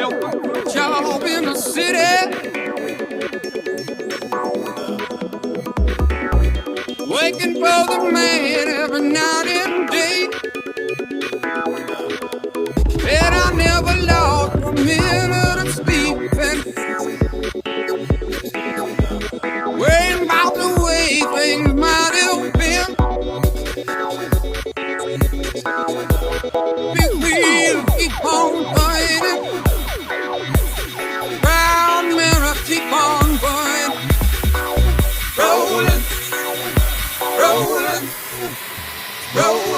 job in the city. Waking for the man every night and day. And I never lost a minute of sleeping, worrying about the way things might have been. Big wheels keep on turning, round mirror keep on burning, rolling, rolling, rolling.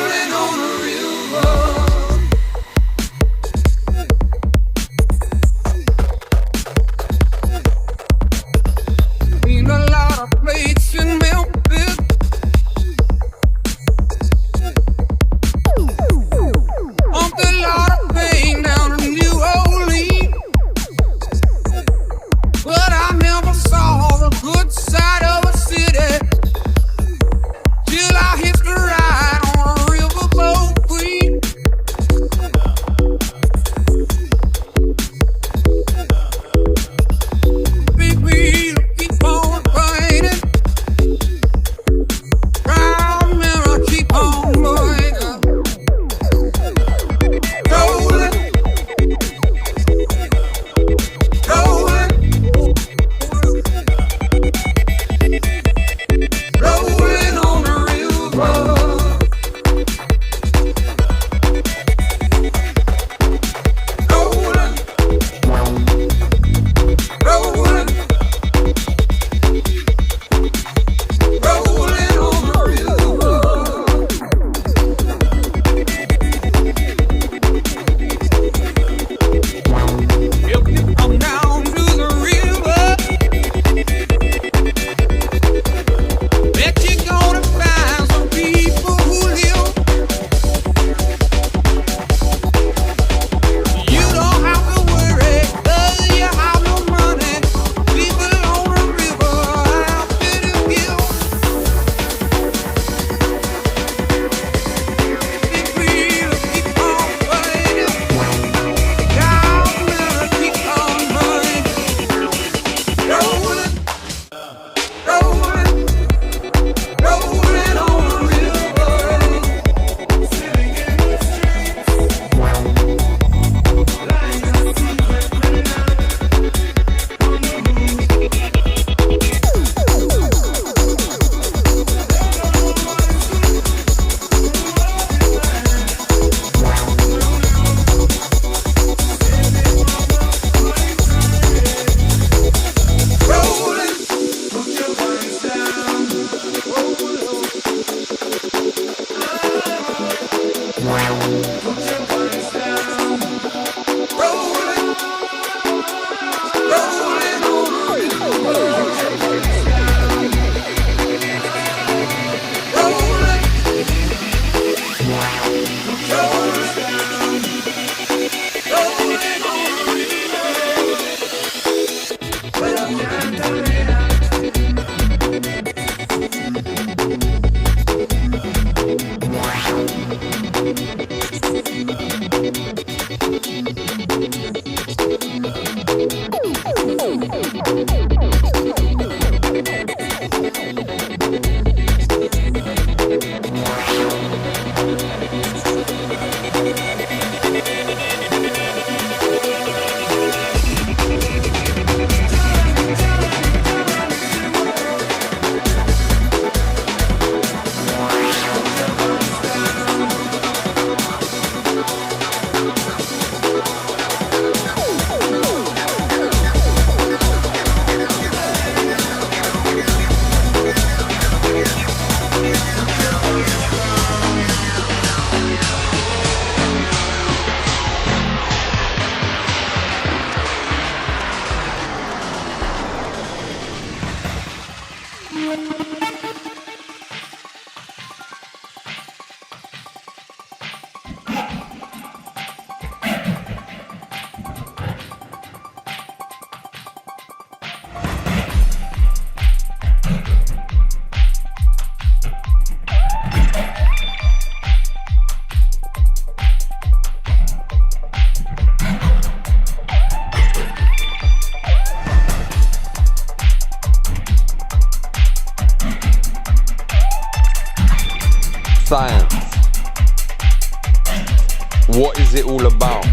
What is it all about?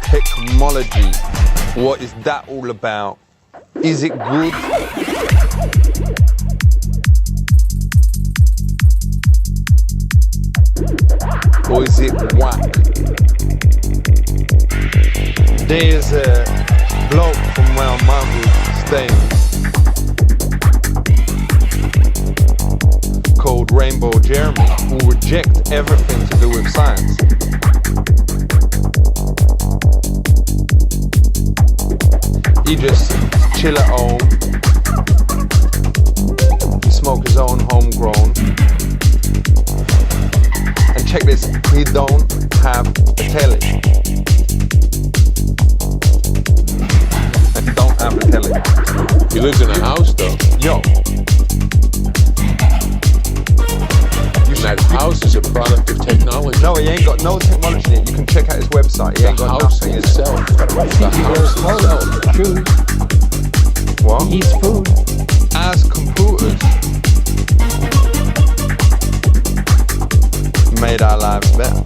Technology. What is that all about? Is it good? Or is it whack? There's a bloke from where my hood stays called Rainbow Jeremy who reject everything to do with science. He just chill at home. He smoke his own homegrown. And check this, he don't have a telly. And he don't have a telly. He lives in a house though. Yo. That house is a product of technology. No, he ain't got no technology in it. You can check out his website. He ain't got nothing itself. The house itself. Food. What? He eats food. As computers made our lives better.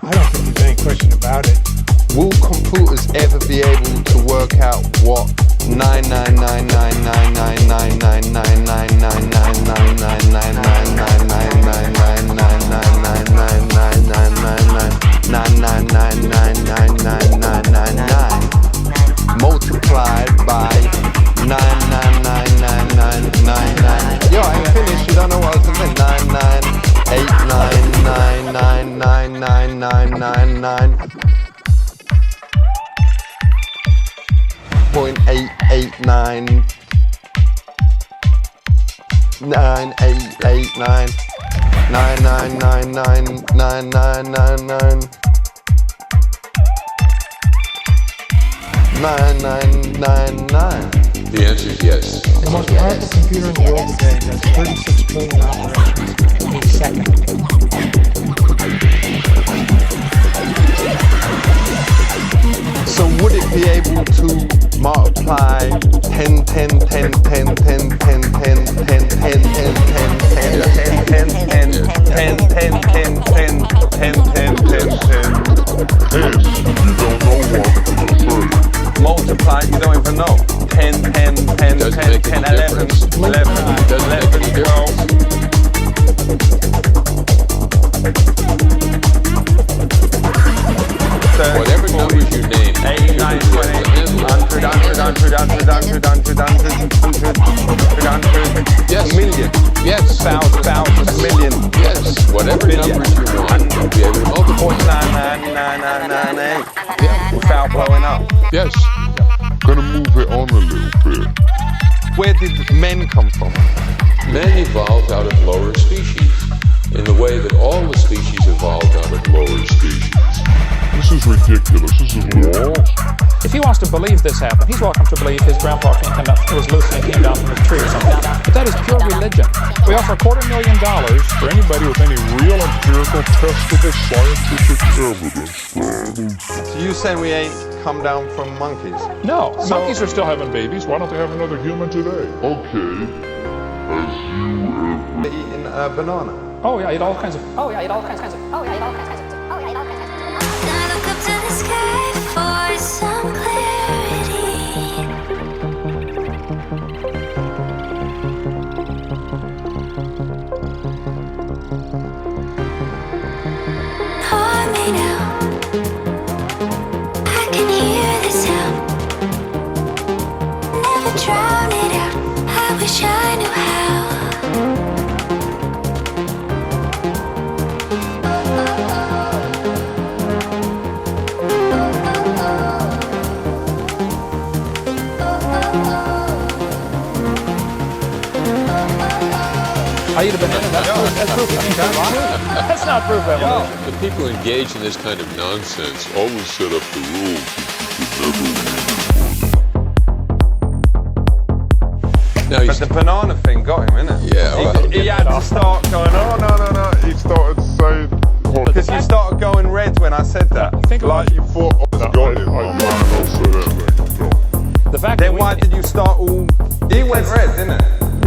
I don't think there's any question about it. Will computers ever be able to work out what 99999999999999999 multiplied by 9999999? Yo, I ain't finished. You don't know what I was saying. 99899999999. 0.889 9889 9999999 999. The answer is yes. The most powerful computer in the world today does 36 billion operations a second. So would it be able to multiply 10, 10, 10, 10, 10, 10, 10, 10, 10, 10, 10, 10, 10, 10, 10, 10, 10, 10, 10, 10, 10, 10, 10? Multiply, you don't even know. 10, 10, 10, 10, 10, 11, 11, 11, 12. Whatever numbers you name, 89, 20, 100, 100, yes, million, yes, thousand, million, yes, whatever billion, numbers you want, you'll be able to multiply. 0.99998, yeah, without blowing up. Yes. Gonna move it on a little bit. Where did men come from? Men evolved out of lower species, in the way that all the species evolved out of lower species. This is ridiculous. This is war. If he wants to believe this happened, he's welcome to believe his grandpa was loose and came down from a tree or something. But that is pure religion. We offer $250,000 For anybody with any real empirical, testable, scientific evidence. So you saying we ain't come down from monkeys? No. Monkeys are still having babies. Why don't they have another human today? Okay. They're eating a banana. Oh yeah, I eat all kinds of. I look up to the sky for some clarity. Hold me now. I can hear the sound. Never drown it out. I wish I knew how. I eat a banana. That's proof. That's not proof of evolution. The people engaged in this kind of nonsense always set up the rules. Now But the banana thing got him, innit? Yeah, well, He had to start going, oh, no. He started saying, Because you started going red when I said that. Think about like you thought, I got it. I don't say that thing. the fact Then that why did you start all... He went red, didn't it?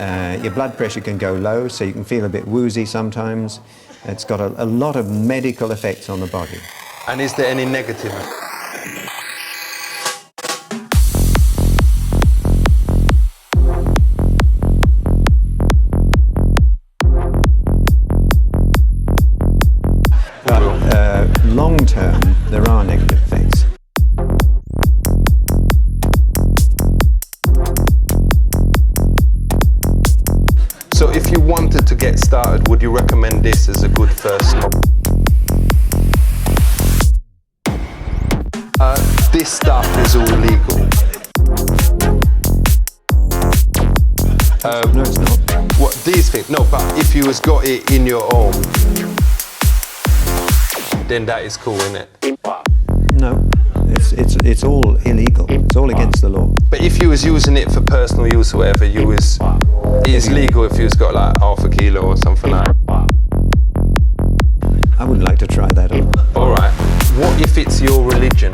Your blood pressure can go low, so you can feel a bit woozy sometimes. It's got a lot of medical effects on the body. And is there any negative? Long term, there are negative effects. So if you wanted to get started, would you recommend this as a good first step? This stuff is all legal. No, it's not. What, these things? No, but if you has got it in your home, then that is cool, isn't it? No, it's all illegal. It's all against the law. But if you was using it for personal use or whatever, it is legal if you was got like half a kilo or something like that. I wouldn't like to try that on. All right. What if it's your religion?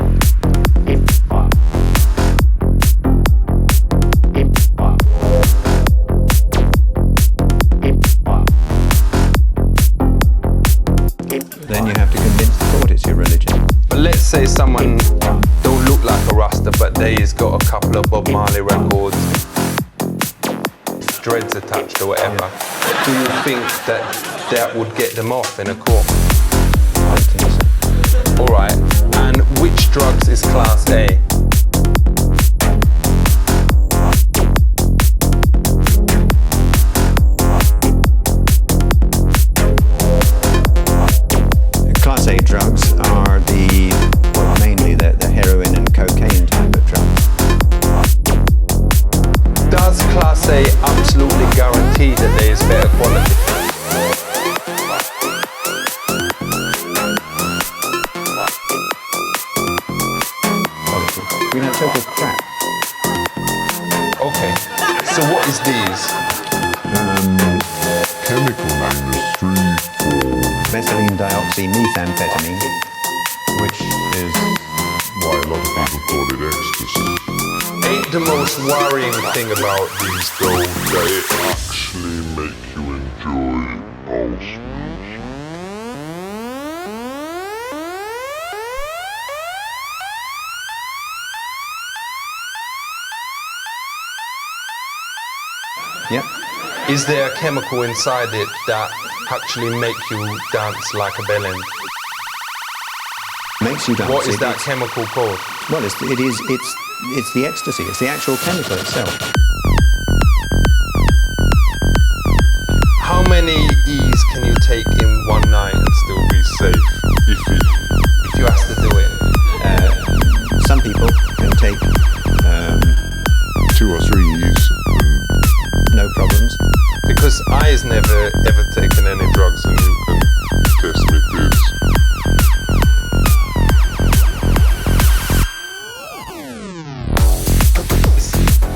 Then you have to convince the court it's your religion. But let's say someone don't look like a Rasta, but they has got a couple of Bob Marley records, dreads attached or whatever. Do you think that would get them off in a court? I don't think so. All right. And which drugs is Class A? Class A drugs are mainly the heroin and cocaine type of drugs. Does Class A absolutely guarantee that there is better quality? You know, total crap. Okay. So what is these? Chemical name is 3,4. Methylene dioxymethamphetamine, which is Why a lot of people call it ecstasy. Ain't the most worrying thing about these though That it actually make you enjoy house music. yep. Is there a chemical inside it that actually make you dance like a bellend? Makes you dance. What is that chemical called? Well, it's the ecstasy. It's the actual chemical itself. How many E's can you take in one night and still be safe if you have to do it? Some people can take 2 or 3 E's. no problems. Because I has never ever taken any drugs and you can Test me this.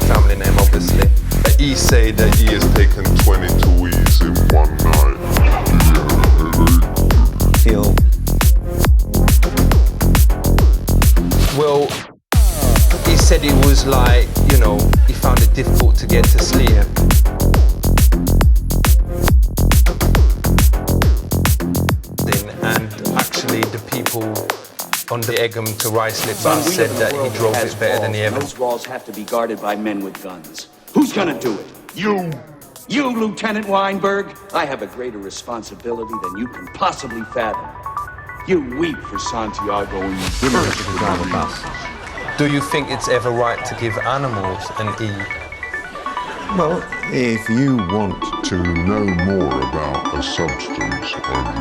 family name obviously. But he say that he has taken 22 E's in one night. Feel well, he said it was like, you know, he found it difficult to get to sleep. And actually the people on the Egham to Ruislip bus said that he drove it better than he ever. Those walls have to be guarded by men with guns. Who's gonna do it? You! You, Lieutenant Weinberg? I have a greater responsibility than you can possibly fathom. You weep for Santiago and you you know, curse to for drive a me. bus. Do you think it's ever right to give animals an E? Well, if you want To know more about a substance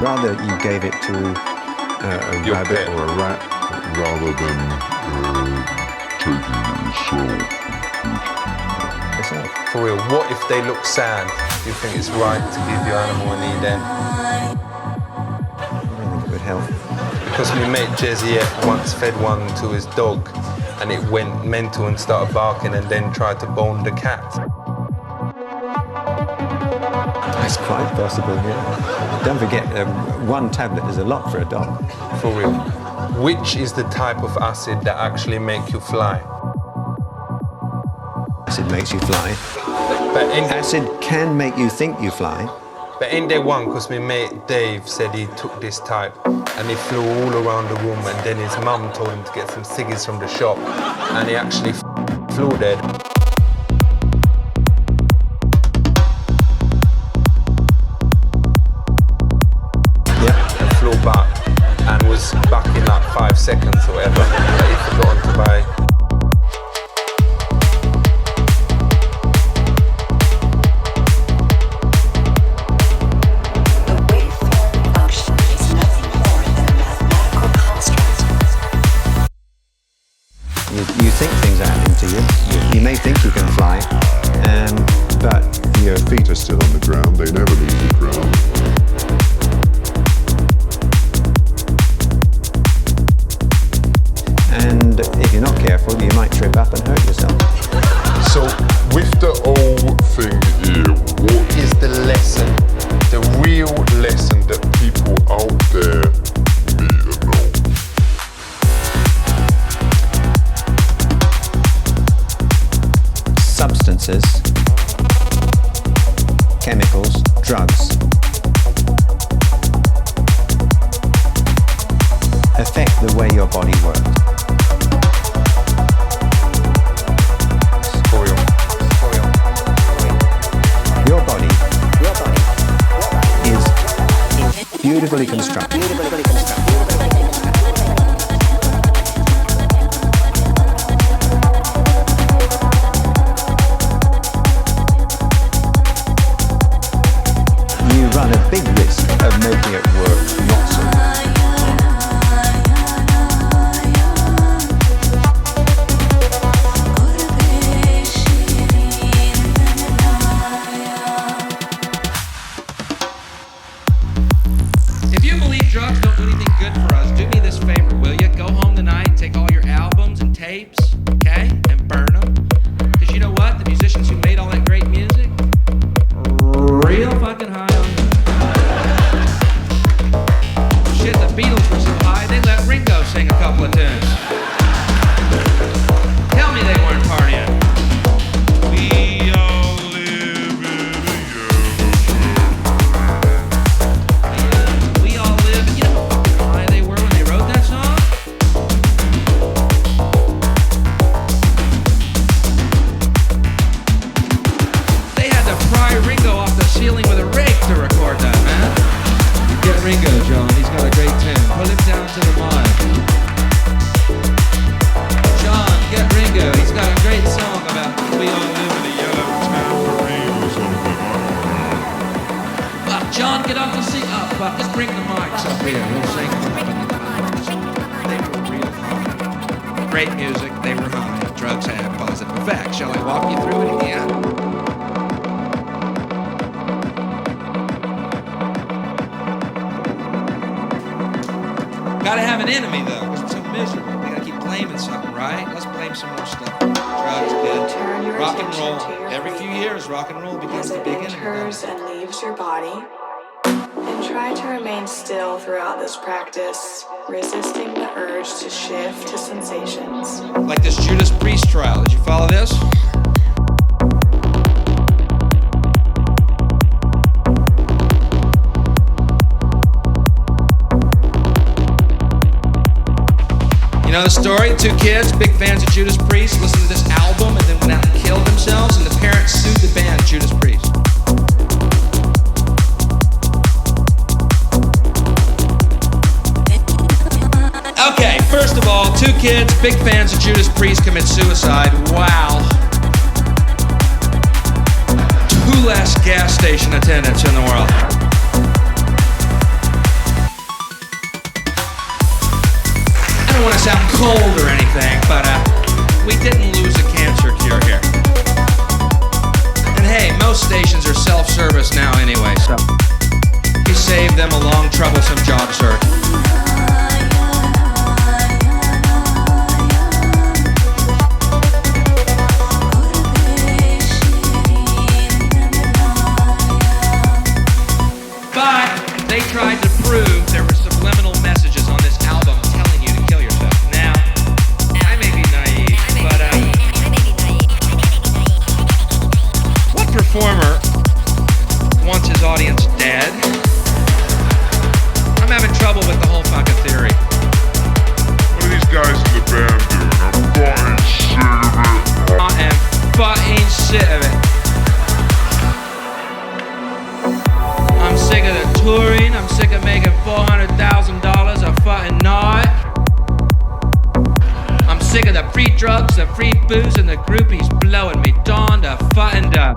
rather you gave it to a Your rabbit pet. or a rat. rather than taking it yourself. yourself. For real, what if they look sad? Do you think it's right to give your animal an E then? I don't think it would help. Because my mate Jezzy F once fed one to his dog and it went mental and started barking and then tried to bone the cat. It's quite possible, yeah. Don't forget, one tablet is a lot for a dog. For real. Which is the type of acid that actually make you fly? Acid makes you fly. Acid can make you think you fly. But in day one, because my mate Dave said he took this type and he flew all around the room, and then his mum told him to get some ciggies from the shop, and he actually flew dead. Yeah. And flew back and was back in like 5 seconds or whatever that he'd forgotten to buy. You think things are happening to you. You may think you can fly, but your feet are still on the ground. They never leave the ground. And if you're not careful, you might trip up and hurt yourself. So, with the whole thing here, what is the lesson, the real lesson that people out there need to know? Substances, chemicals, drugs affect the way your body works. Your body is beautifully constructed. You run a big risk of making it work not so well. If you believe drugs don't do anything good for us, do me this favor, will you? Go home tonight, take all your albums and tapes, okay, and burn them. Because you know what? The musicians who made all that great music, real fucking high on shit. The Beatles were so high, they let Ringo sing a couple of tunes. Tell me they weren't partying. We all live in we all live, you know how fucking high they were when they wrote that song? They had to pry Ringo off the ceiling with a rake to record that, man. Get Ringo, John. He's got a great tune. Pull him down to the mic. John, get Ringo. He's got a great song about we all live in a yellow tambourine or something. Fuck, John, get off the seat. Oh, fuck, just bring the mics up here. We'll sing them up in the mics. They were real high. Great music. They were high. Drugs have positive effects. Shall I walk you through it again? Gotta have an enemy though, because we're so miserable. We gotta keep blaming something, right? Let's blame some more stuff. Drugs, good. Rock and roll. Every few years, rock and roll becomes the big enemy. Enters and leaves your body. And try to remain still throughout this practice, resisting the urge to shift to sensations. Like this Judas Priest trial. Did you follow this? You know the story? 2 kids, big fans of Judas Priest, listened to this album and then went out and killed themselves, and the parents sued the band Judas Priest. Okay, first of all, 2 kids, big fans of Judas Priest, commit suicide. Wow. 2 less gas station attendants in the world. I don't want to sound cold or anything, but we didn't lose a cancer cure here. And hey, most stations are self-service now anyway, so we saved them a long, troublesome job search. But they tried to prove there were subliminal messages on this album telling you to kill yourself. Now, sick of the free drugs, the free booze, and the groupies blowing me dawn to fucking up.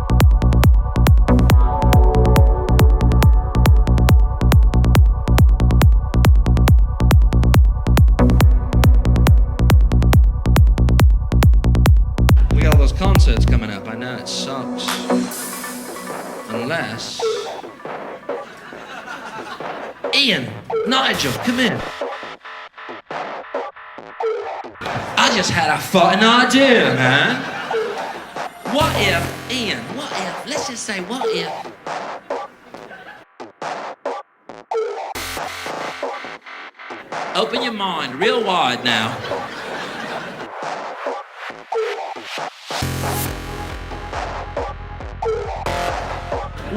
We got all those concerts coming up. I know it sucks. Unless... Ian, Nigel, come in. I just had a fucking idea, man. What if, Ian, what if, let's just say what if. Open your mind real wide now.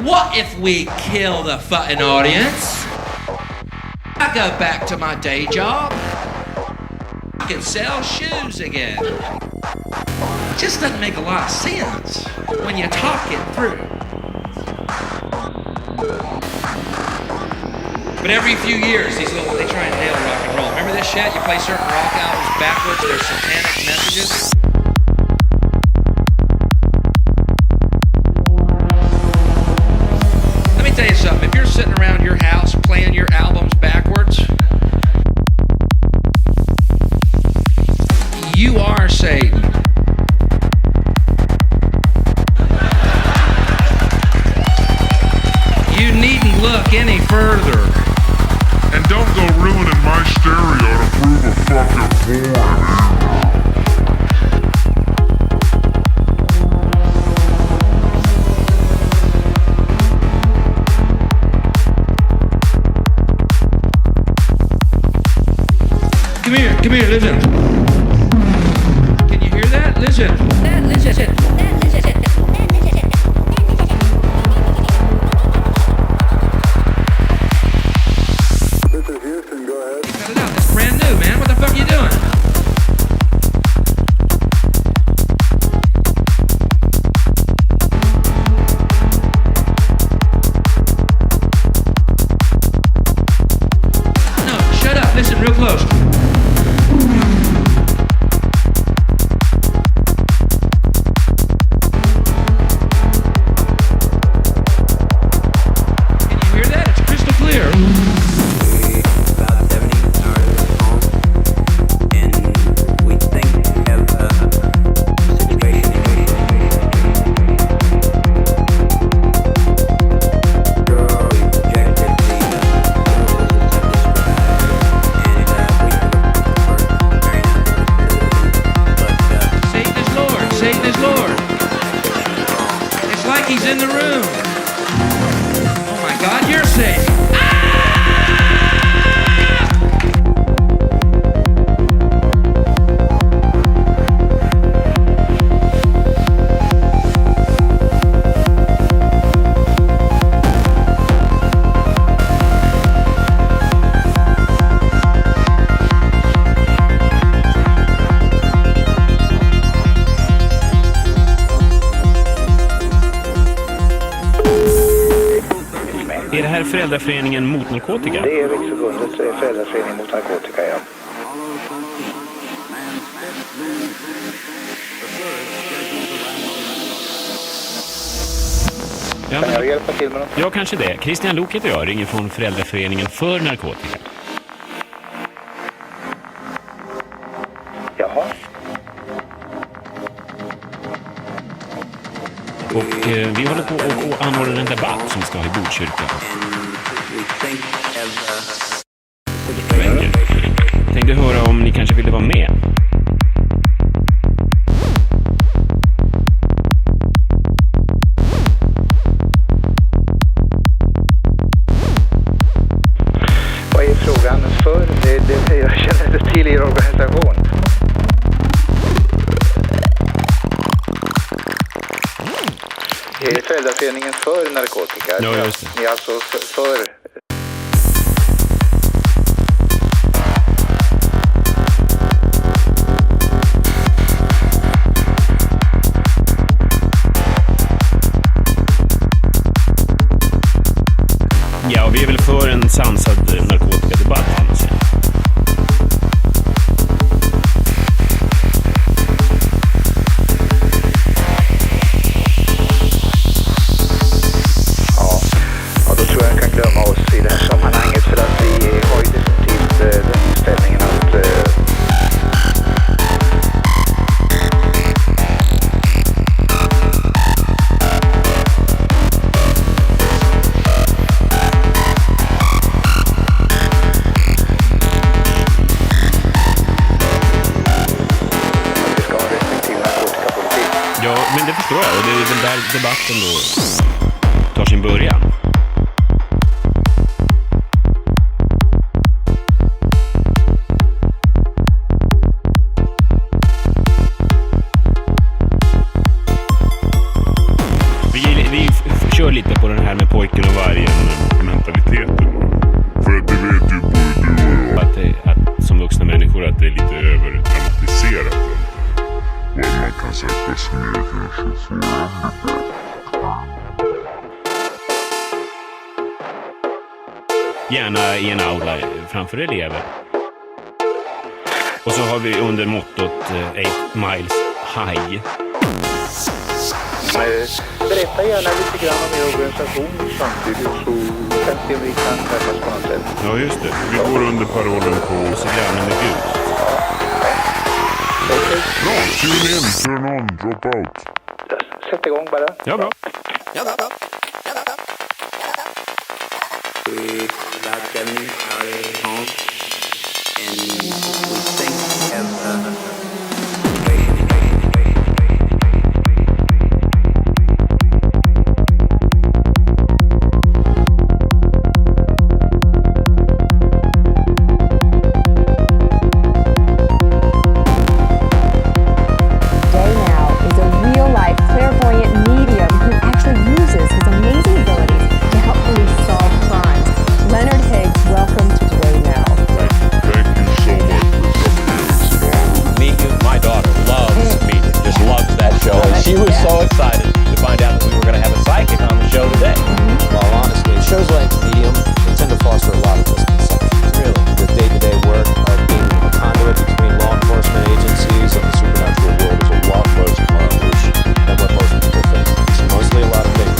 What if we kill the fucking audience? I go back to my day job. I can sell shoes again. Just doesn't make a lot of sense when you talk it through. But every few years, they try and nail rock and roll. Remember this shit? You play certain rock albums backwards, there's satanic messages. Let me tell you something. If you're sitting around your house playing your albums backwards, you are Satan. You needn't look any further. And don't go ruining my stereo to prove a fucking point. Come here, listen. Can you hear that? Listen. Listen. This is Houston, go ahead. You cut it out. It's brand new, man. What the fuck are you doing? No, shut up. Listen real close. Är det här Föräldraföreningen mot narkotika? Det är Riksförbundet Föräldraföreningen mot narkotika, ja. Ja, kan jag hjälpa till med något? Ja, kanske det. Christian Lok heter jag, ringer från Föräldraföreningen för narkotika. Jaha. Och vi håller på att anordna en debatt som ska ha i Botkyrka. Tänkte höra om ni kanske ville vara med. Vad är frågan för? Jag känner inte till er organisation. Det är Föräldraföreningen för narkotika. Ja, just det. Ni är alltså för... Ja, vi är väl för en sansad narkotikadebatt, kan man säga. Ja, men det förstår jag. Och det är väl där debatten då tar sin början. Vi kör lite på den här med pojken och vargen mentaliteten. För det vet ju både du och jag. Att som vuxna människor att det är lite överdramatiserat. Och att man kan sätta sig ner kanske för gärna i en aula framför elever. Och så har vi under mottot 8 miles high. Berätta gärna lite grann om er organisation samtidigt så kan se om vi kan träffas på något sätt. Ja, just det. Vi går under parollen på så gärna med Gud. Bra, tune in, turn on, drop out. Sätt igång bara. Ja, bra. She was so excited to find out that we were going to have a psychic on the show today. Well, honestly, shows like Medium, they tend to foster a lot of misconceptions. Really? The day-to-day work of being a conduit between law enforcement agencies and the supernatural world is a lot less glamorous than what most people think. It's mostly a lot of fake.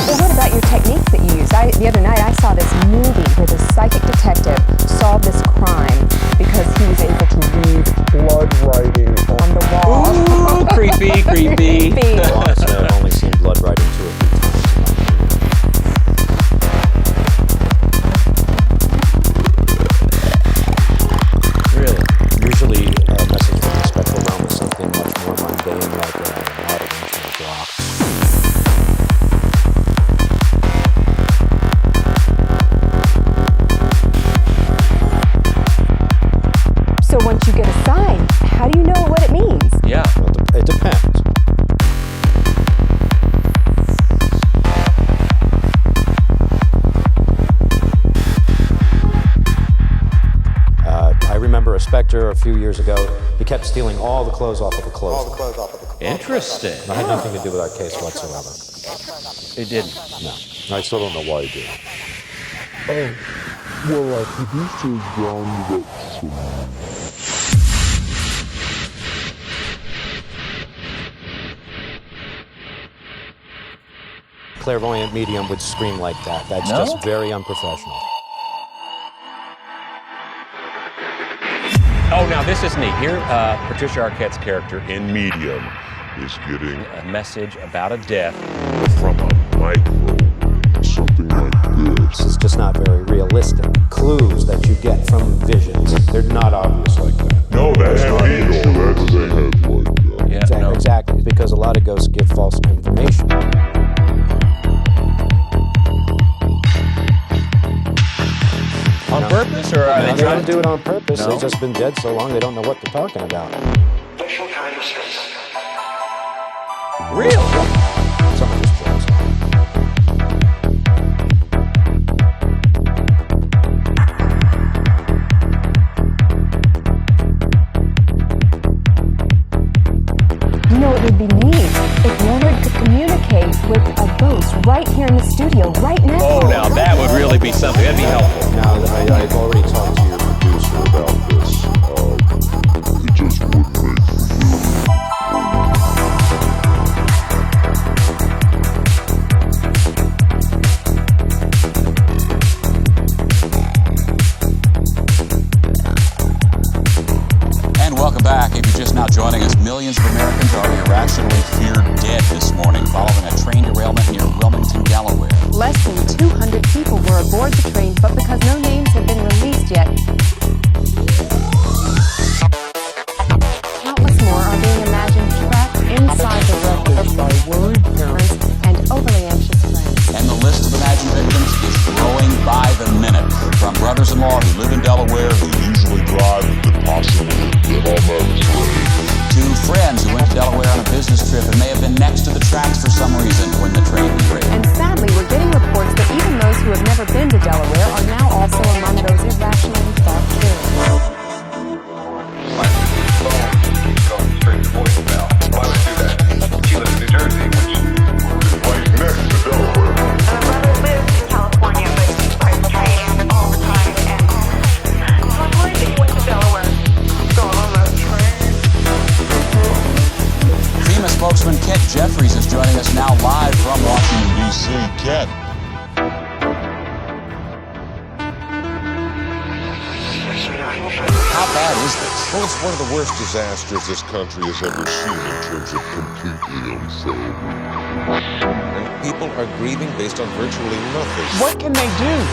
Well, what about your techniques that you use? The other night I saw this movie where the psychic detective solved this crime because he was able to read blood writing on the wall. Ooh, creepy, creepy. Well, honestly, I've only seen blood writing 2 or 3 times. Really? Usually, a message from the spectral realm is something much more mundane, like a modern ancient rock. So once you get a sign, how do you know what it means? Yeah. Well, it depends. I remember a specter a few years ago. He kept stealing all the clothes off of the clothes. Interesting. It had nothing to do with our case whatsoever. It didn't? No. I still don't know why he did. Oh, well, our producer grounded up some... Clairvoyant medium would scream like that. That's just very unprofessional. Oh, now this is neat. Here, Patricia Arquette's character in Medium is getting a message about a death from a micro, something like this. This is just not very realistic. Clues that you get from visions, they're not obvious like that. No, that's not it. That's they have like that. Yeah, exactly, exactly, because a lot of ghosts give false information. On purpose, or are they trying to do it on purpose? No. They've just been dead so long they don't know what they're talking about. Really? Some of his jokes. You know, it would be neat if Leonard could communicate with a ghost right here in the studio, right now. Oh, now that would really be something. That'd be helpful. Now that I've already talked to your producer about this, it just wouldn't make for And welcome back. If you're just now joining us, millions of Americans are irrationally feared dead this morning following a train derailment near Wilmington, Delaware. Less than 200 people were aboard the train, but because no names have been released yet, brothers-in-law who live in Delaware who usually drive with the possibility that I'm out of train. Two friends who went to Delaware on a business trip and may have been next to the tracks for some reason when the train derailed. And sadly, we're getting reports that even those who have never been to Delaware are now also among those irrationally thought killers. She lives in New Jersey, which is right next to Delaware. My brother lives in California, but he rides trains all the time. And I'm worried that he went to Delaware. Going on that train. FEMA spokesman Kent Jeffries is joining us now live from Washington, D.C. Kent. How bad is this? Well, it's one of the worst disasters this country has ever seen in terms of completely unsolved. And people are grieving based on virtually nothing. What can they do?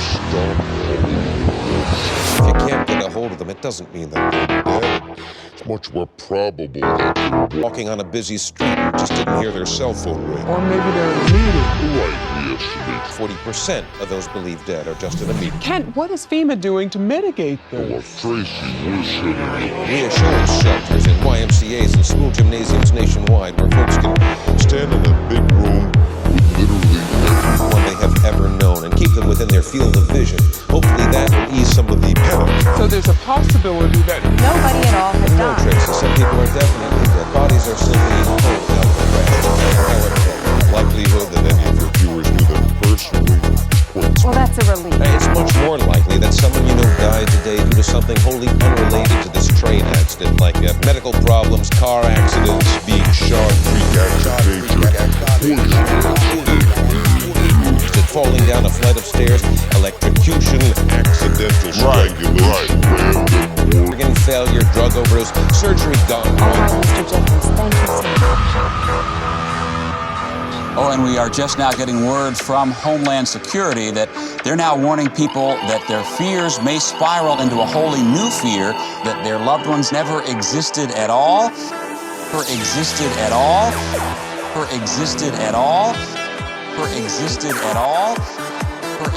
Stop all If you can't get a hold of them, it doesn't mean that they're dead. It's much more probable that they're walking on a busy street and just didn't hear their cell phone ring. Or maybe they're in a meeting. Right, we estimate 40% of those believed dead are just in a meeting. Kent, what is FEMA doing to mitigate this? Oh, Tracy, we're setting up reassurance shelters in YMCAs and school gymnasiums nationwide where folks can stand in a big room with literally everyone they have ever known and keep them within their field of vision. Hopefully that will ease some of the panic. So there's a possibility that nobody at all has No, died. Tracy, some people are definitely dead. Bodies are simply cold out of the ground. However, the likelihood that any of your viewers knew them personally points. Well, that's a relief. It's much more likely that someone you know died today due to something wholly unrelated to this train accident, like medical problems, car accidents, being shot, freak accident, falling down a flight of stairs, electrocution, accidental strangulation, random organ failure, drug overdose, surgery gone wrong. Mr. Jeffries, thank you so much. Oh, and we are just now getting word from Homeland Security that they're now warning people that their fears may spiral into a wholly new fear, that their loved ones never existed at all, or existed at all, or existed at all, or existed at all, or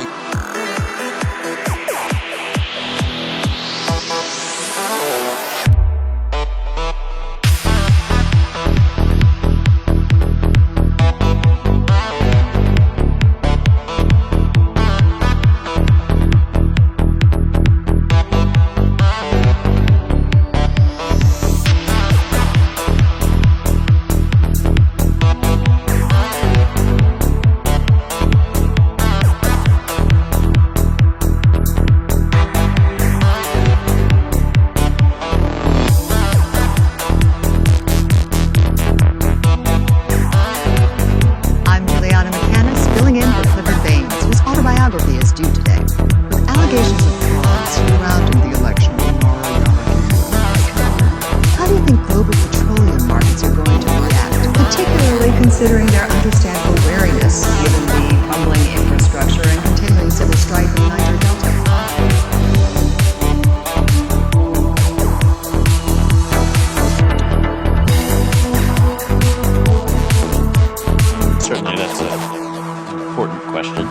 considering their understandable wariness, given the crumbling infrastructure and continuing civil strife in Niger Delta. Certainly, that's an important question.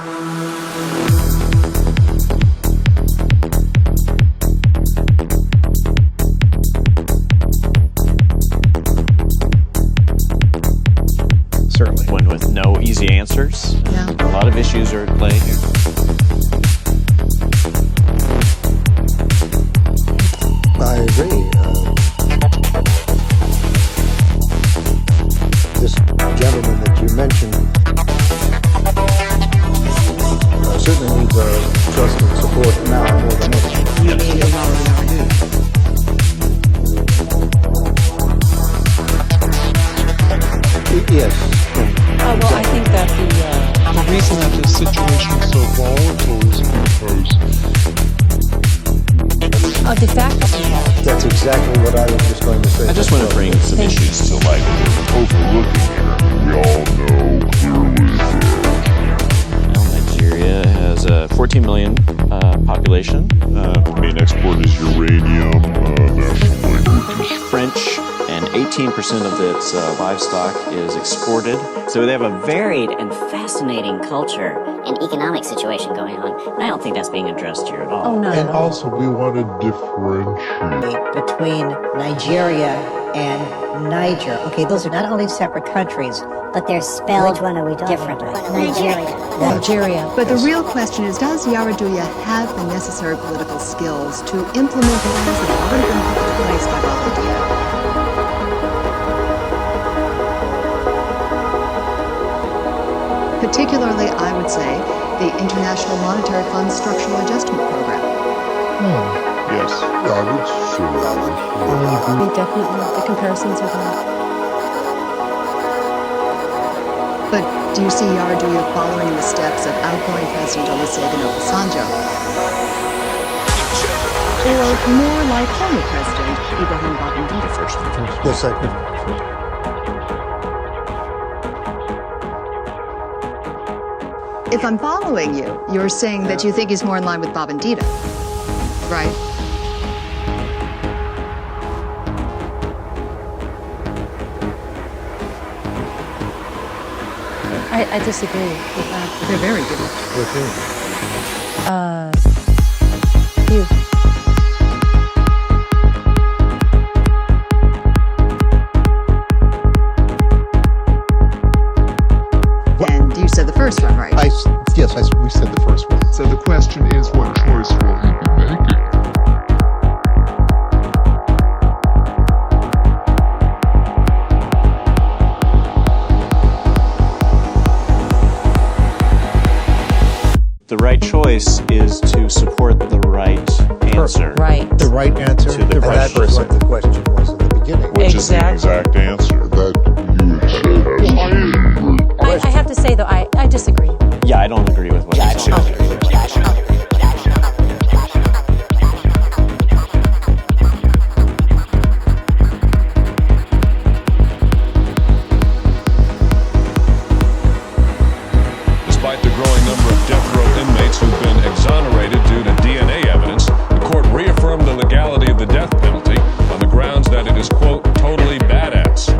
Certainly. One with no easy answers. Yeah. A lot of issues are at play here. I agree. This gentleman that you mentioned certainly needs our trust and support now more than ever. Yes. Well, I think that the reason that this situation is so volatile is because the factors involved. That's exactly what I was just going to say. I just want to bring some issues to light. Overlooking here, we all know clearly Well, Nigeria has a 14 million population. main export is uranium, national languages. French and 18 18% of its livestock is exported. So they have a varied and fascinating culture and economic situation going on. And I don't think that's being addressed here at all. Oh, no. And also, we want to differentiate between Nigeria and Niger. Okay, those are not only separate countries, but they're spelled differently. Nigeria. But the real question is, does Yar'Adua have the necessary political skills to implement plans that have already been put in place by Babangida? Particularly, I would say, the International Monetary Fund's Structural Adjustment Program. Yes, I would say that. Definitely, the comparisons are there. But do you see Yar'Adua following in the steps of outgoing President Olusegun Obasanjo? Or more like former President Ibrahim Babangida? Yes, I could. If I'm following you, you're saying that you think he's more in line with Babangida, right? I disagree with that. They're very different. You. And you said the first one, right? We said the first one. So the question is, what choice will he be making? The right choice is to support the right answer. Right. The right answer To the right person. What the question was in the beginning. Which is the exact answer that you said. I have to say, though, I disagree. Yeah, I don't agree with what you said. Despite the growing number of death row inmates who've been exonerated due to DNA evidence, the court reaffirmed the legality of the death penalty on the grounds that it is, quote, totally badass.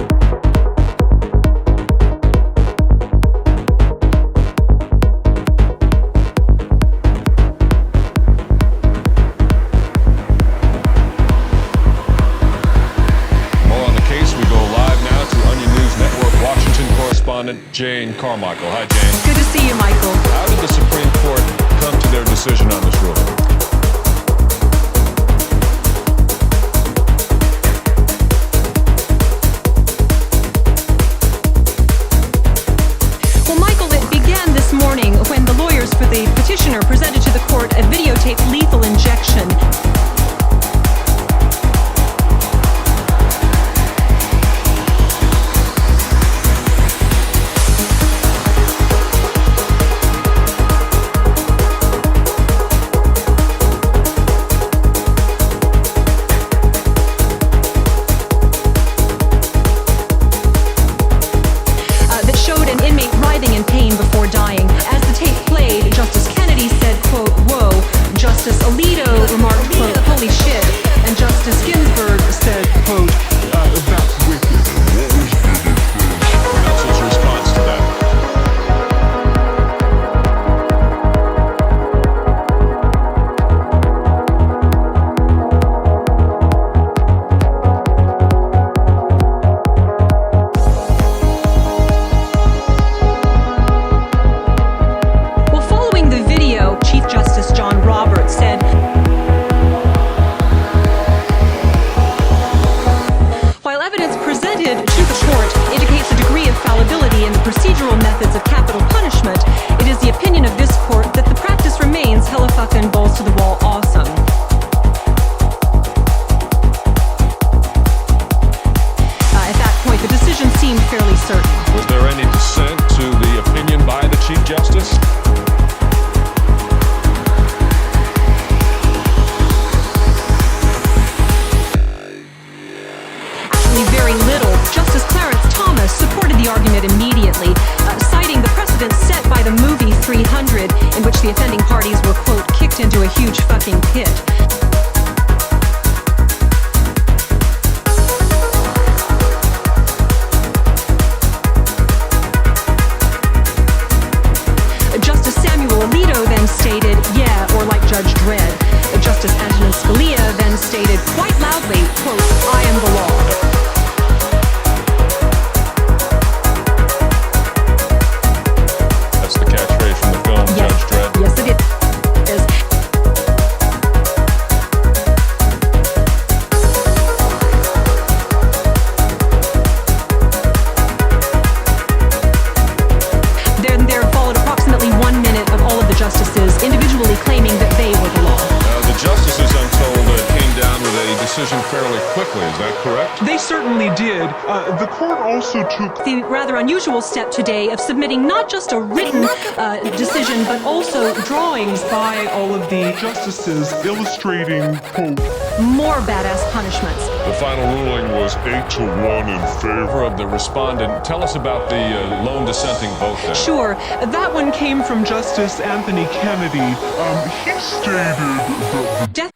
More on the case, we go live now to Onion News Network Washington correspondent Jane Carmichael. Hi, Jane. Good to see you, Michael. How did the Supreme Court come to their decision on this ruling? Well, Michael, it began this morning when the lawyers for the petitioner presented to the court a videotaped lethal injection. That showed an inmate writhing in pain before dying. As the tape played, Justice Kennedy said, quote, whoa. Justice Alito remarked, quote, holy shit. And Justice Ginsburg said, quote, that's wicked. Counsel's response to that? Well, following the video, Chief Justice John Roberts said, while evidence presented to the court indicates a degree of fallibility in the procedural methods of capital punishment, it is the opinion of this court that the practice remains hella fucking balls to the wall awesome. At that point, the decision seemed fairly certain. Was there any dissent to the opinion by the Chief Justice? Actually, very little. Justice Clarence Thomas supported the argument immediately, citing the precedent set by the movie 300, in which the offending parties were, quote, kicked into a huge fucking pit. decision fairly quickly, is that correct? They certainly did. The court also took The rather unusual step today of submitting not just a written decision, but also drawings by all of the justices illustrating, quote, more badass punishments. The final ruling was 8-1 in favor of the respondent. Tell us about the lone dissenting vote there. Sure, that one came from Justice Anthony Kennedy. He stated that Death.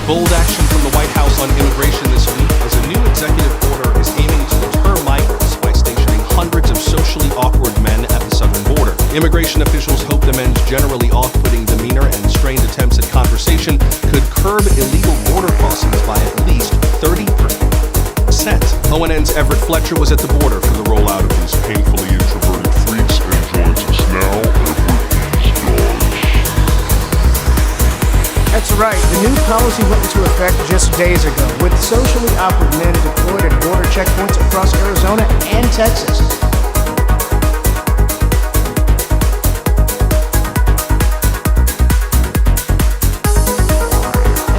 Bold action from the White House on immigration this week as a new executive order is aiming to deter migrants by stationing hundreds of socially awkward men at the southern border. Immigration officials hope the men's generally off-putting demeanor and strained attempts at conversation could curb illegal border crossings by at least 30%. ONN's Everett Fletcher was at the border for the rollout of these painfully introverted freaks and joins us now. That's right. The new policy went into effect just days ago, with socially awkward men deployed at border checkpoints across Arizona and Texas.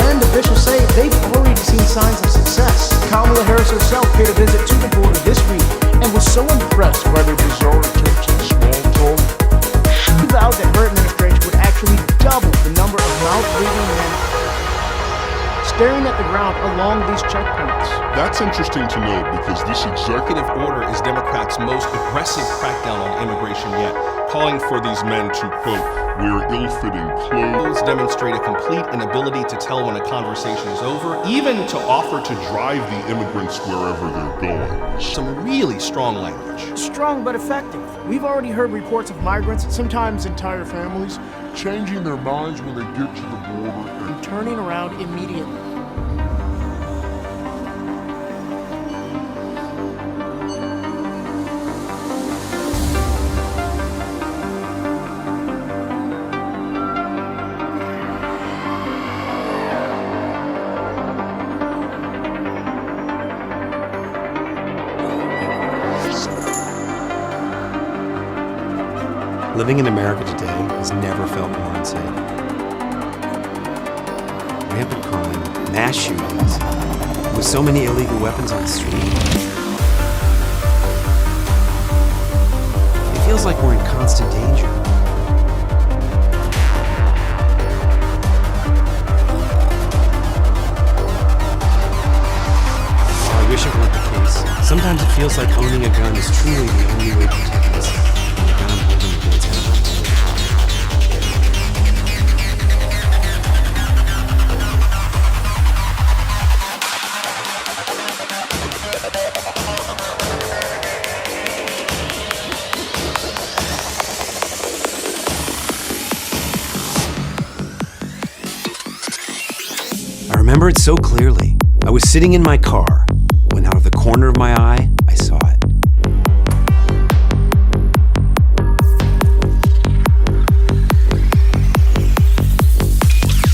And officials say they've already seen signs of success. Kamala Harris herself paid a visit to the border this week and was so impressed by their bizarre attempts at small talk. She vowed that her administration would actually double the number of mouth-breathing men staring at the ground along these checkpoints. That's interesting to note because this executive order is Democrats' most aggressive crackdown on immigration yet, calling for these men to, quote, wear ill-fitting clothes, demonstrate a complete inability to tell when a conversation is over, even to offer to drive the immigrants wherever they're going. Some really strong language. Strong but effective. We've already heard reports of migrants, sometimes entire families, changing their minds when they get to the border and turning around immediately. Living in America today has never felt more unsafe. Rampant crime, mass shootings, with so many illegal weapons on the street. It feels like we're in constant danger. While I wish it weren't the case, sometimes it feels like owning a gun is truly the only way to protect myself. I remember it so clearly. I was sitting in my car when out of the corner of my eye, I saw it.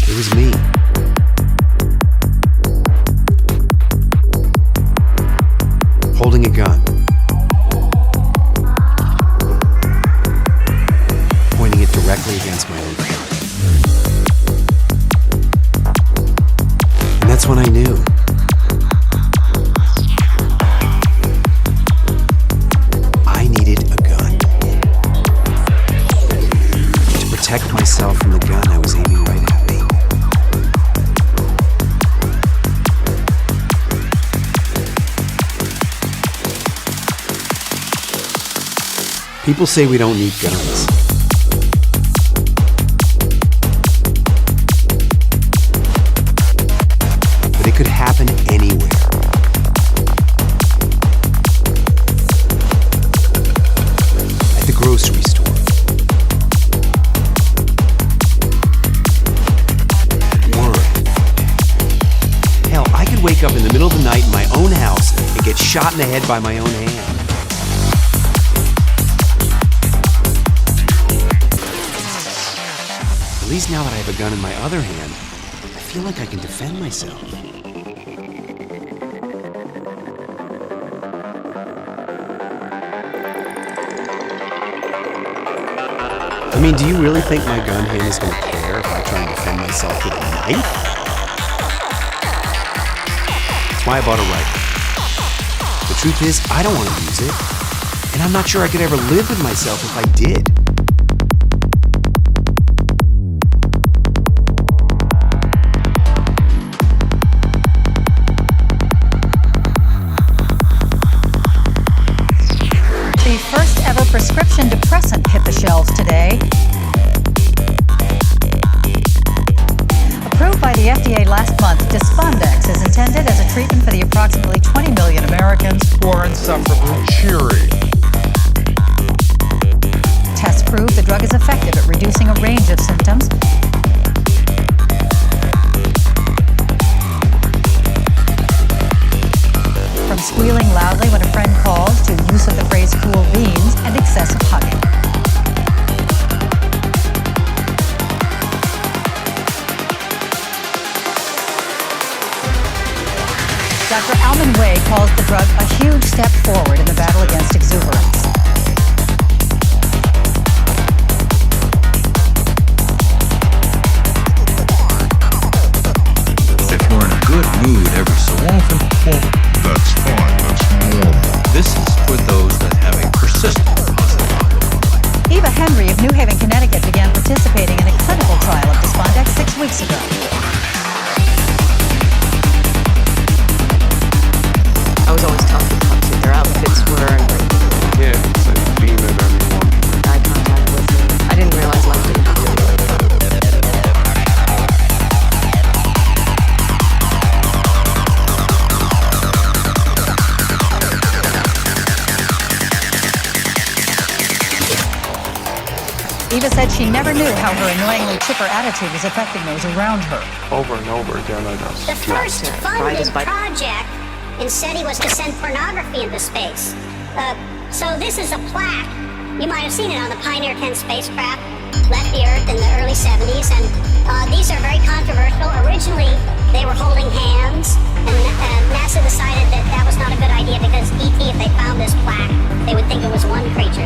It was me. Holding a gun. Pointing it directly against my own car. And that's when I knew. I needed a gun. To protect myself from the gun I was aiming right at me. People say we don't need guns. But it could happen anywhere. At the grocery store. Work. Hell, I could wake wake up in the middle of the night in my own house and get shot in the head by my own hand. At least now that I have a gun in my other hand, I feel like I can defend myself. I mean, do you really think my gun hand is going to care if I try and defend myself with a knife? That's why I bought a rifle. The truth is, I don't want to use it, and I'm not sure I could ever live with myself if I did. The first ever prescription depressant hit the shelves today. Approved by the FDA last month, Despondex is intended as a treatment for the approximately 20 million Americans who are insufferably cheery. Tests prove the drug is effective at reducing a range of symptoms. From squealing loudly when a friend calls to use of the phrase cool beans and excessive hugging. Dr. Alman Way calls the drug a huge step forward in the battle against exuberance. If you're in a good mood every so often, well, that's fine, that's normal. This is for those that have a persistent positive outlook. Eva Henry of New Haven, Connecticut began participating in a clinical trial of Despondex 6 weeks ago. I was always tough with pups. Their outfits were Yeah, so beam at everyone. eye contact with me. I didn't realize life didn't feel good. Eva said she never knew how her annoyingly chipper attitude was affecting those around her. Over and over again, I just... The first funded project in SETI was to send pornography into space. So this is a plaque. You might have seen it on the Pioneer 10 spacecraft, left the Earth in the early 70s, and these are very controversial. Originally, they were holding hands, and NASA decided that that was not a good idea because ET, if they found this plaque, they would think it was one creature.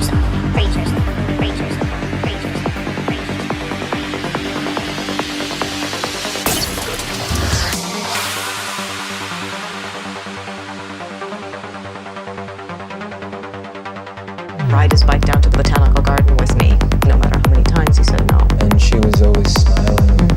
Ride his bike down to the botanical garden with me, no matter how many times he said no. And she was always smiling,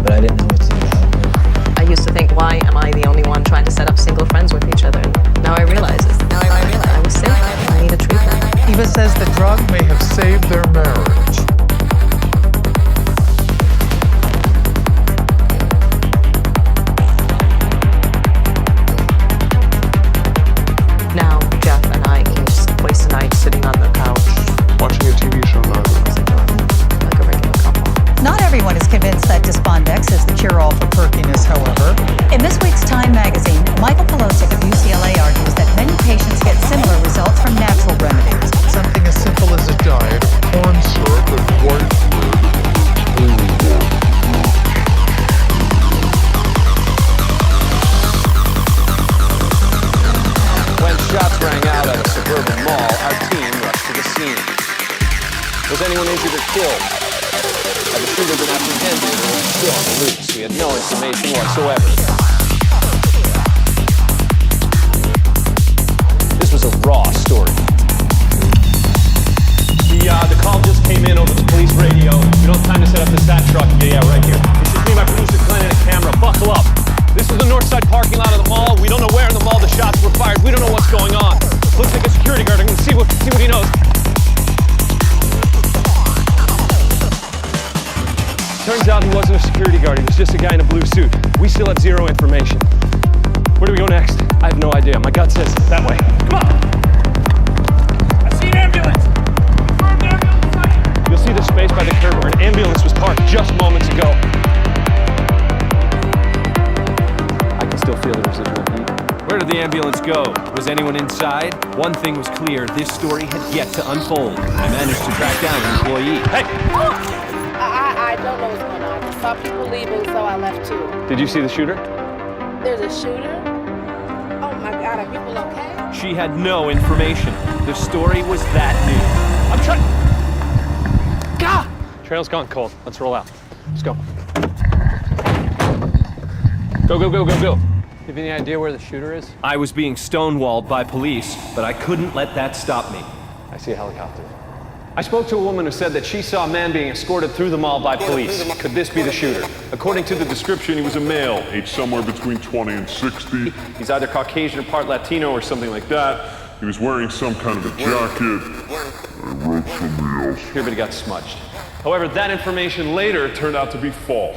but I didn't know what to do about her. I used to think, why am I the only one trying to set up single friends with each other? And now I realize I was sick. I need a treatment. Eva says the drug may have saved their marriage. Now Jeff and I can just waste the night sitting on the couch. Watching a TV show now. Like a regular couple. Not everyone is convinced that Despondex is the cure-all for perkiness, however. In this week's Time magazine, Michael Polosic of UCLA argues that many patients get similar results from natural remedies. Something as simple as a diet of corn syrup and white bread. When shots rang out at a suburban mall, our team rushed to the scene. Was anyone injured or killed? Had the shooter been apprehended or was he still on the loose? We had no information whatsoever. This was a raw story. The call just came in over the police radio. We don't have time to set up the SAT truck. Yeah, right here. This is me, my producer Glenn, and a camera. Buckle up. This is the north side parking lot of the mall. We don't know where in the mall the shots were fired. We don't know what's going on. Looks like a security guard. I'm gonna see what he knows. Turns out he wasn't a security guard. He was just a guy in a blue suit. We still have zero information. Where do we go next? I have no idea. My gut says that way. Come on! I see an ambulance! You'll see the space by the curb where an ambulance was parked just moments ago. I can still still feel the residual heat. Where did the ambulance go? Was anyone inside? One thing was clear, this story had yet to unfold. I managed to track down an employee. Hey! I don't know what's going on. I saw people leaving, so I left too. Did you see the shooter? There's a shooter? Oh my God, are people okay? She had no information. The story was that new. I'm trying... Gah! Trail's gone cold. Let's roll out. Let's go. Go, go, go, go, go. You have any idea where the shooter is? I was being stonewalled by police, but I couldn't let that stop me. I see a helicopter. I spoke to a woman who said that she saw a man being escorted through the mall by police. Could this be the shooter? According to the description, he was a male, aged somewhere between 20 and 60. He's either Caucasian or part Latino or something like that. He was wearing some kind of a jacket. I wrote somebody else. Here, but he got smudged. However, that information later turned out to be false.